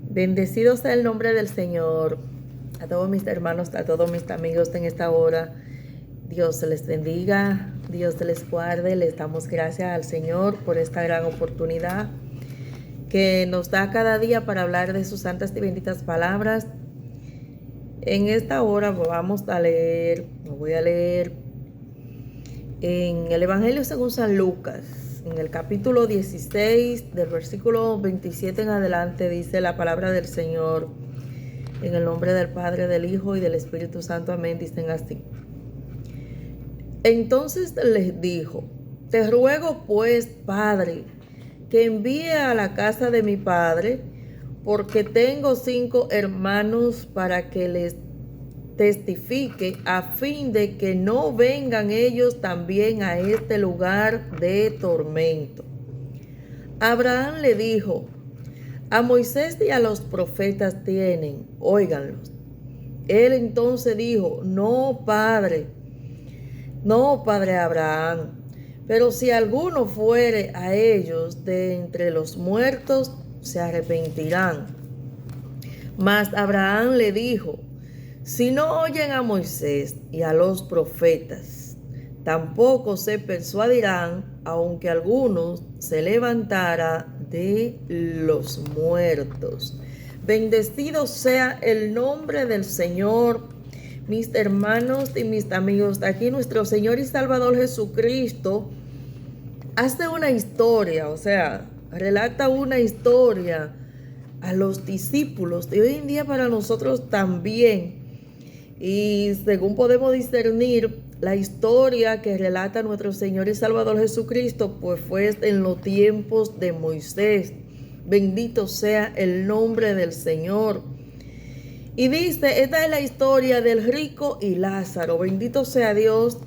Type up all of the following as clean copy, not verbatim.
Bendecido sea el nombre del Señor. A todos mis hermanos, a todos mis amigos en esta hora. Dios se les bendiga, Dios se les guarde. Les damos gracias al Señor por esta gran oportunidad que nos da cada día para hablar de sus santas y benditas palabras. En esta hora voy a leer en el Evangelio según San Lucas, en el capítulo 16, del versículo 27 en adelante, dice la palabra del Señor. En el nombre del Padre, del Hijo y del Espíritu Santo, amén. Dicen así: entonces les dijo: te ruego pues, Padre, que envíe a la casa de mi padre, porque tengo 5 hermanos, para que les testifique, a fin de que no vengan ellos también a este lugar de tormento. Abraham le dijo: a Moisés y a los profetas tienen, óiganlos. Él entonces dijo: no, Padre Abraham, pero si alguno fuere a ellos de entre los muertos, se arrepentirán. Mas Abraham le dijo: si no oyen a Moisés y a los profetas, tampoco se persuadirán, aunque algunos se levantara de los muertos. Bendecido sea el nombre del Señor, mis hermanos y mis amigos. Aquí nuestro Señor y Salvador Jesucristo hace una historia, relata una historia a los discípulos de hoy en día para nosotros también. Y según podemos discernir, la historia que relata nuestro Señor y Salvador Jesucristo, pues fue en los tiempos de Moisés. Bendito sea el nombre del Señor. Y dice, esta es la historia del rico y Lázaro. Bendito sea Dios.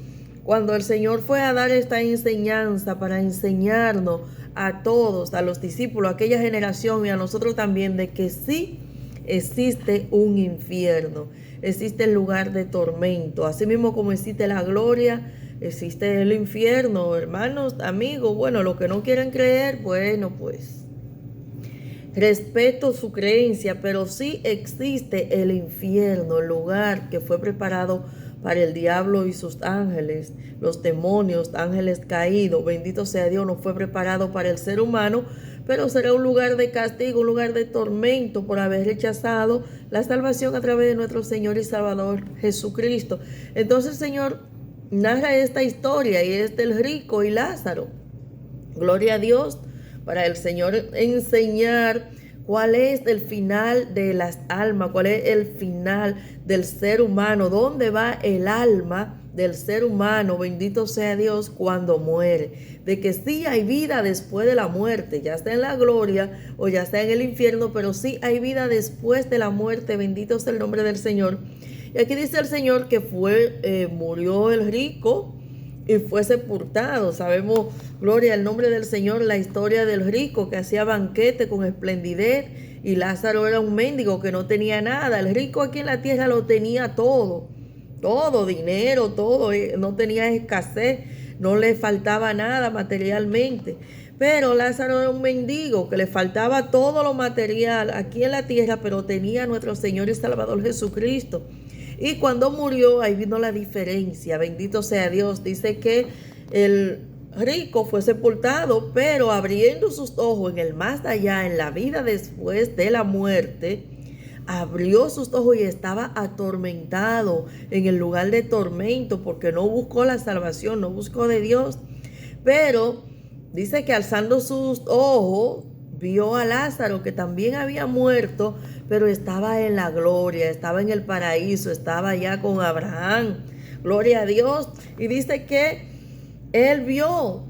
Cuando el Señor fue a dar esta enseñanza para enseñarnos a todos, a los discípulos, a aquella generación y a nosotros también, de que sí existe un infierno, existe el lugar de tormento, así mismo como existe la gloria, existe el infierno, hermanos, amigos. Bueno, los que no quieren creer, bueno, pues respeto su creencia, pero sí existe el infierno, el lugar que fue preparado para el diablo y sus ángeles, los demonios, ángeles caídos. Bendito sea Dios, no fue preparado para el ser humano, pero será un lugar de castigo, un lugar de tormento por haber rechazado la salvación a través de nuestro Señor y Salvador Jesucristo. Entonces el Señor narra esta historia y es del rico y Lázaro. Gloria a Dios, para el Señor enseñar cuál es el final de las almas, cuál es el final del ser humano, dónde va el alma del ser humano, bendito sea Dios, cuando muere. De que sí hay vida después de la muerte, ya sea en la gloria o ya sea en el infierno, pero sí hay vida después de la muerte, bendito sea el nombre del Señor. Y aquí dice el Señor que murió el rico y fue sepultado. Sabemos, gloria al nombre del Señor, la historia del rico que hacía banquete con esplendidez, y Lázaro era un mendigo que no tenía nada. El rico aquí en la tierra lo tenía todo, dinero, todo, no tenía escasez, no le faltaba nada materialmente. Pero Lázaro era un mendigo que le faltaba todo lo material aquí en la tierra, pero tenía a nuestro Señor y Salvador Jesucristo. Y cuando murió, ahí vino la diferencia. Bendito sea Dios. Dice que el rico fue sepultado, pero abriendo sus ojos en el más allá, en la vida después de la muerte, abrió sus ojos y estaba atormentado en el lugar de tormento, porque no buscó la salvación, no buscó de Dios. Pero dice que alzando sus ojos, vio a Lázaro, que también había muerto, pero estaba en la gloria, estaba en el paraíso, estaba allá con Abraham. Gloria a Dios. Y dice que él vio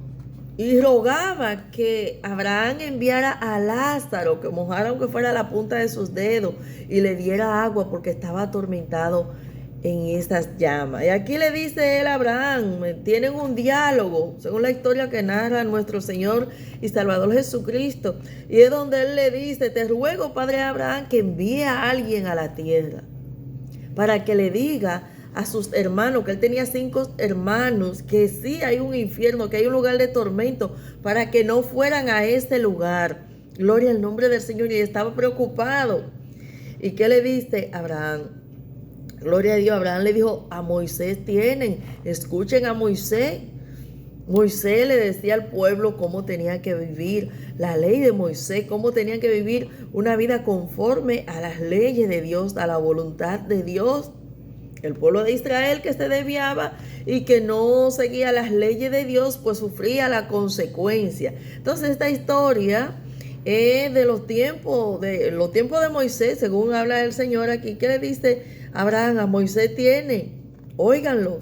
y rogaba que Abraham enviara a Lázaro, que mojara aunque fuera la punta de sus dedos y le diera agua, porque estaba atormentado en esas llamas. Y aquí le dice él a Abraham, tienen un diálogo, según la historia que narra nuestro Señor y Salvador Jesucristo. Y es donde él le dice: te ruego, Padre Abraham, que envíe a alguien a la tierra para que le diga a sus hermanos, que él tenía 5 hermanos, que sí hay un infierno, que hay un lugar de tormento, para que no fueran a ese lugar. Gloria al nombre del Señor. Y estaba preocupado. ¿Y qué le dice Abraham? Gloria a Dios. Abraham le dijo, a Moisés tienen, escuchen a Moisés. Moisés le decía al pueblo cómo tenía que vivir, la ley de Moisés, cómo tenían que vivir una vida conforme a las leyes de Dios, a la voluntad de Dios. El pueblo de Israel que se desviaba y que no seguía las leyes de Dios, pues sufría la consecuencia. Entonces esta historia es de los tiempos de Moisés, según habla el Señor aquí. ¿Qué le dice Abraham? A Moisés tiene, óiganlo.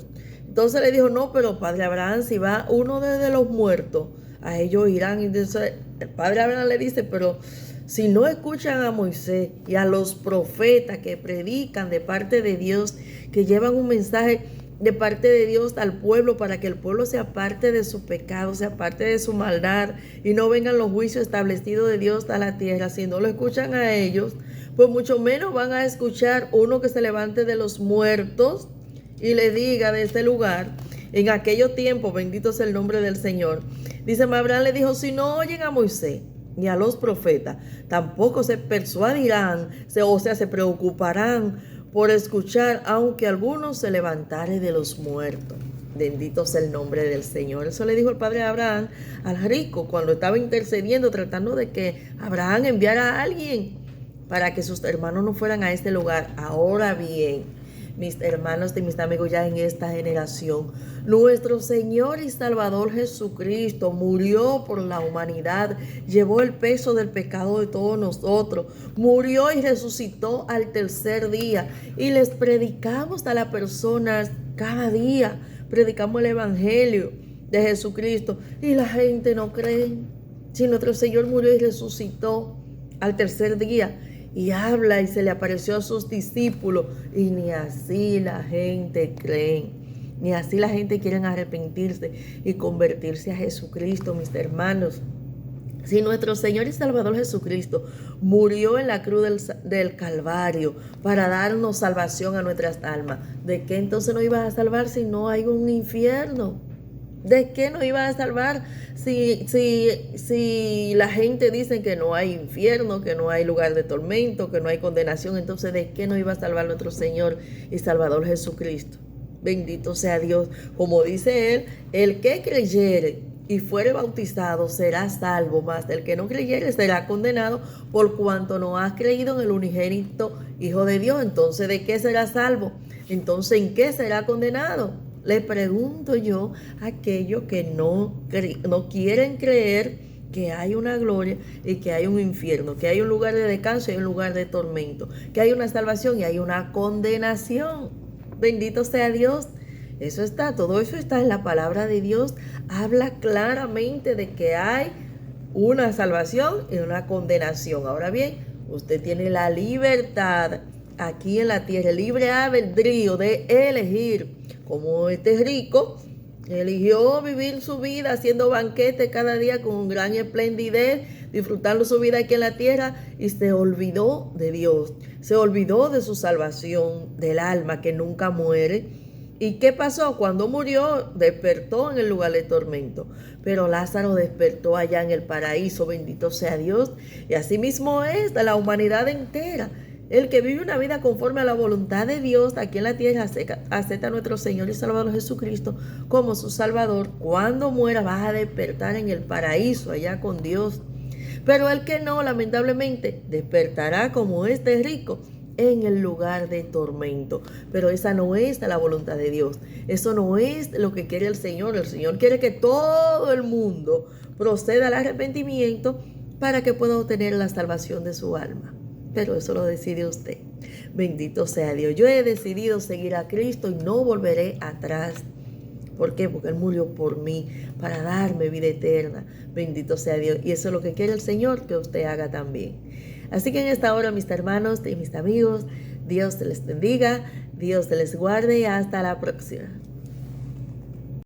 Entonces le dijo, no, pero padre Abraham, si va uno de los muertos, a ellos irán. Entonces el padre Abraham le dice, pero si no escuchan a Moisés y a los profetas que predican de parte de Dios, que llevan un mensaje de parte de Dios al pueblo para que el pueblo se aparte de su pecado, se aparte de su maldad y no vengan los juicios establecidos de Dios a la tierra, si no lo escuchan a ellos, pues mucho menos van a escuchar uno que se levante de los muertos y le diga de este lugar, en aquellos tiempos, bendito sea el nombre del Señor. Dice, Abraham le dijo, si no oyen a Moisés ni a los profetas, tampoco se persuadirán, se preocuparán por escuchar, aunque algunos se levantare de los muertos. Bendito sea el nombre del Señor. Eso le dijo el padre Abraham al rico cuando estaba intercediendo, tratando de que Abraham enviara a alguien para que sus hermanos no fueran a este lugar. Ahora bien, mis hermanos y mis amigos, ya en esta generación, nuestro Señor y Salvador Jesucristo murió por la humanidad, llevó el peso del pecado de todos nosotros, murió y resucitó al tercer día, y les predicamos a las personas cada día, predicamos el Evangelio de Jesucristo, y la gente no cree. Si nuestro Señor murió y resucitó al tercer día, y habla y se le apareció a sus discípulos, y ni así la gente cree, ni así la gente quiere arrepentirse y convertirse a Jesucristo, mis hermanos. Si nuestro Señor y Salvador Jesucristo murió en la cruz del Calvario para darnos salvación a nuestras almas, ¿de qué entonces nos iba a salvar si no hay un infierno? ¿De qué nos iba a salvar si la gente dice que no hay infierno, que no hay lugar de tormento, que no hay condenación? Entonces, ¿de qué nos iba a salvar nuestro Señor y Salvador Jesucristo? Bendito sea Dios. Como dice Él, el que creyere y fuere bautizado será salvo, mas el que no creyere será condenado por cuanto no has creído en el unigénito Hijo de Dios. Entonces, ¿de qué será salvo? Entonces, ¿en qué será condenado? Le pregunto yo a aquellos que no quieren creer que hay una gloria y que hay un infierno, que hay un lugar de descanso y un lugar de tormento, que hay una salvación y hay una condenación. Bendito sea Dios. Todo eso está en la palabra de Dios. Habla claramente de que hay una salvación y una condenación. Ahora bien, usted tiene la libertad aquí en la tierra, el libre albedrío de elegir. Como este rico eligió vivir su vida haciendo banquete cada día con gran esplendidez, disfrutando su vida aquí en la tierra, y se olvidó de Dios, se olvidó de su salvación del alma que nunca muere. ¿Y qué pasó? Cuando murió, despertó en el lugar de tormento, pero Lázaro despertó allá en el paraíso, bendito sea Dios. Y así mismo es de la humanidad entera. El que vive una vida conforme a la voluntad de Dios aquí en la tierra acepta a nuestro Señor y Salvador Jesucristo como su Salvador. Cuando muera vas a despertar en el paraíso allá con Dios. Pero el que no, lamentablemente, despertará como este rico en el lugar de tormento. Pero esa no es la voluntad de Dios. Eso no es lo que quiere el Señor. El Señor quiere que todo el mundo proceda al arrepentimiento para que pueda obtener la salvación de su alma. Pero eso lo decide usted. Bendito sea Dios. Yo he decidido seguir a Cristo y no volveré atrás. ¿Por qué? Porque Él murió por mí, para darme vida eterna. Bendito sea Dios. Y eso es lo que quiere el Señor que usted haga también. Así que en esta hora, mis hermanos y mis amigos, Dios te les bendiga, Dios te les guarde y hasta la próxima.